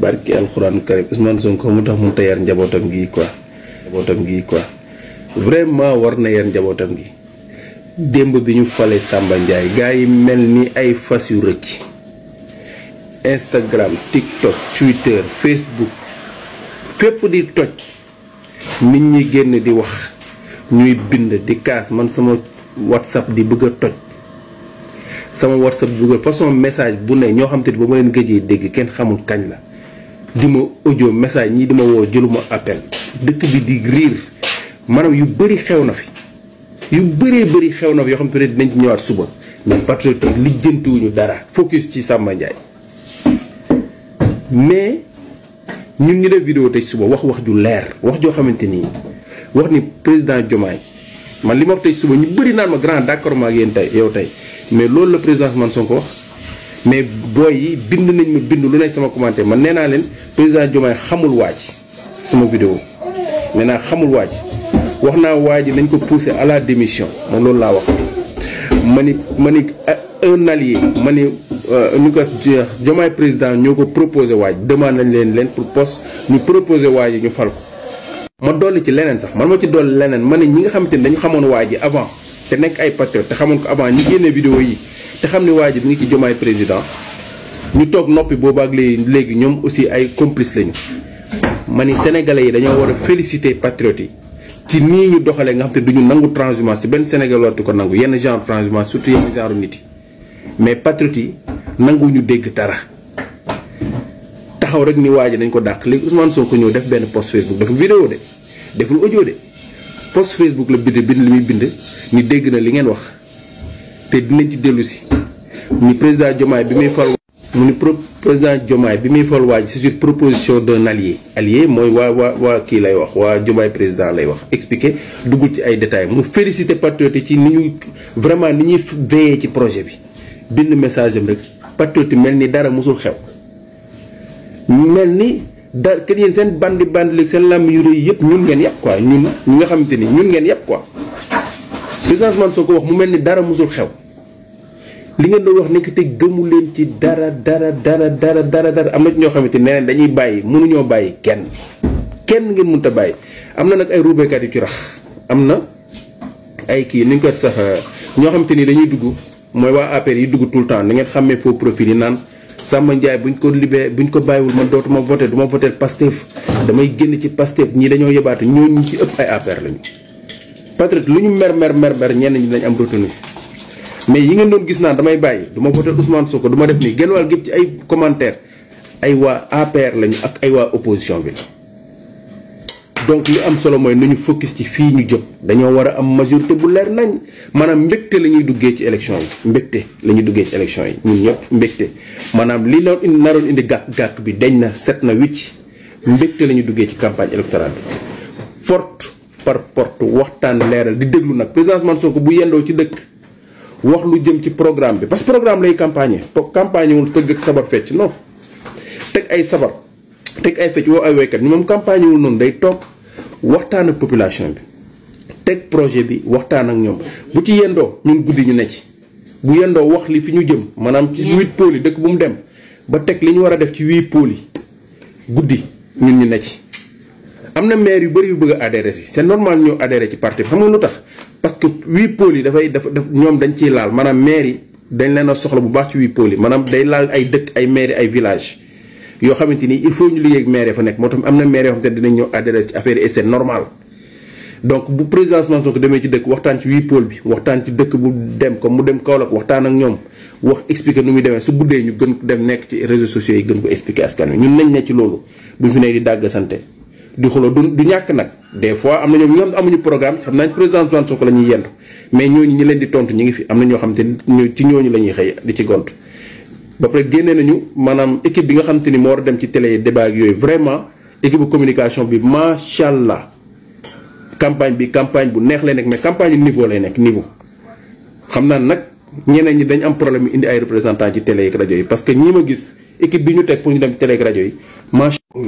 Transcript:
barki alxuraan karim Ousmane Sonko mu tax mu ta yar njabootam gi quoi vraiment war na yar njabootam gi. démb bi ñu fale Samba Ndiaye gars yi mel ni ay fas yu rëcc Instagram TikTok Twitter Facebook fépp di toj nit ñi génn di wax ñuy bind di kaas man sama WhatsApp di bëgg a toj sama WhatsApp bi bëgg façon message bu ne ñoo xam te ni ba ma leen gëjee dégg kenn xamul kañ la di ma audio message ñii di ma woo jëluma appel dëkk bi di riir maanaam yu bëri xew na fi yu bëree xew na fi yoo xam te ne dinañ ci ñëwaat suba mais Patriote lijjantiwuñu dara focus ci Samba Ndiaye mais ñun ñu def vidéo tey suba wax ju leer wax joo xamante ni wax ni président Diomaye man li ma wax tey suba ñu bëri naan ma grand d'accord ma ak yéen tey yow tey mais loolu la président Ousmane Sonko wax mais booy yi bind nañ ma bind lu nekk sama commentaire man nee naa leen président Diomaye xamul waaj sama vidéo nee naa xamul waaj wax naa waaj nañ ko pousser à la démission man loolu laa wax ma ni un allié ma ni ñu ko Diomaye président ñoo ko proposé waaj demande nañ leen pour poste ñu proposé waaj ñu fal ko ma dolli ci leneen sax man ma ci dolli leneen ma ne ñi nga xamante ni dañu xamoon waaj yi avant te nekk ay patriote te xamoon ko avant ñi génnee vidéo yi te xam ne waaj bi ngi ci Diomaye président ñu toog noppi boobu ak léegi ñoom aussi ay complice lañu ma ni sénégalais yi dañoo war a féliciter patriote yi ci nii ñu doxalee nga xam te duñu nangu transhumance ci benn Sénégal waratu ko nangu yenn genre transhumance surtout yenn genre nit yi mais patriote yi nanguwuñu dégg dara taxaw rek ni waa ji nañ ko dàq léegi Ousmane Sonko ñëw def benn post Facebook dafa vidéo de deful audio de post Facebook la bind li muy bind ni dégg na li ngeen wax te dinañ ci dellu si ni président Diomaye bi muy fal mu ni président Diomaye bi muy fal waa ji c'est sur proposition d'un allié mooy waa kii lay wax waa Diomaye président lay wax expliqué duggul ci ay détails mu félicité patriote ci ni ñuy vraiment ni ñuy veillé ci projet bi bind message am rek patriote mel ni dara musul xew mel ni da kenn yéen seen bandi léegi seen làmb yu rëy yëpp ñun ngeen yàpp quoi ñun ñi nga xamante ni ñun ngeen yàpp quoi président Ousmane Sonko wax mu mel ni dara musul xew li ngeen doon wax nekk te gëmu leen ci dara am na ci ñoo xamante ni neneen dañuy bàyyi mënuñoo bàyyi kenn ngeen mënut a bàyyi am na nag ay ruubekat yu ci rax am na ay kii ni ñu ko sax ñoo xamante ni dañuy dugg mooy waa APR yi dugg tout le temps da ngeen xàmmee faux profil yi naan Samba Ndiaye buñ ko bàyyiwul man dootuma voté du ma voté Pastef damay génn ci Pastef ñii dañoo yebaatu ñooñu ci ëpp ay APR lañu. Patriote lu ñu mer ñenn ñi dañ am retenu mais yi ngeen doon gis naan damay bàyyi du ma voté Ousmane Sonko du ma def nii genn wàll gépp ci ay commentaire ay waa APR lañu ak ay waa opposition bi donc li am solo mooy nañu focus ci fii ñu jëm dañoo war a am majorité bu leer nañ maanaam mbégte la ñuy duggee ci élection yi mbégte la ñuy duggee ci élection yi ñun ñëpp mbégte maanaam li naroon indi gàkk bi dañ na set na wicc mbégte la ñuy duggee ci campagne électorale bi porte par porte waxtaan leeral di déglu nag président Ousmane Sonko bu yendoo ci dëkk wax lu jëm ci programme bi parce que programme lay campagne wul tëgg ak sabar fecc non teg ay sabar teg ay fecc woo ay waykat ñu moom campagne wul noonu day toog waxtaan ak population bi teg projet bi waxtaan ak ñoom bu ci yendoo ñun guddi ñu ne ci bu yendoo wax li fi ñu jëm maanaam ci 8 pôles yi dëkk bu mu dem ba teg li ñu war a def ci 8 pôles yi guddi ñun ñu ne ci. am na maire yu bëri yu bëgg a adhéré si c'est normal ñoo adhéré ci parti bi xam nga lu tax parce que 8 pôles yi dafay ñoom dañ ciy laal maanaam maire yi dañ leen a soxla bu baax ci 8 pôles yi maanaam day laal ay dëkk ay maire ay village yoo xamante ni il faut ñu liggéey ak maire fa nekk moo tax am na maire yoo xamante ne dinañ ñëw adhéré ci affaire yi et c'est normal donc bu président Ousmane Sonko demee ci dëkk waxtaan ci 8 pôles bi waxtaan ci dëkk bu dem comme mu dem Kaolack waxtaan ak ñoom wax expliquer nu muy demee su guddee ñu gën dem nekk ci réseaux sociaux yi gën ko expliquer askan wi ñun nañ ne ci loolu buñ fi nekk di dàgg sante di xuloo du ñàkk nag des fois am na ñoom ñoo amuñu programme xam naa ci président Ousmane Sonko la ñuy yendu mais ñooñu ñi leen di tontu ñi ngi fi am na ñoo xam te ci ñooñu la ñuy xëy di ci gont ba pare génnee nañu maanaam équipe bi nga xam te ni moo war a dem ci télé yi débat ak yooyu vraiment équipe de communication bi macha allah campagne bu neex lay nekk mais campagne niveau lay nekk niveau. xam naa nag ñeneen ñi dañ am problème indi ay représentants ci télé ak rajo yi parce que ñi ma gis équipe bi ñu teg pour ñu dem télé ak rajo yi macha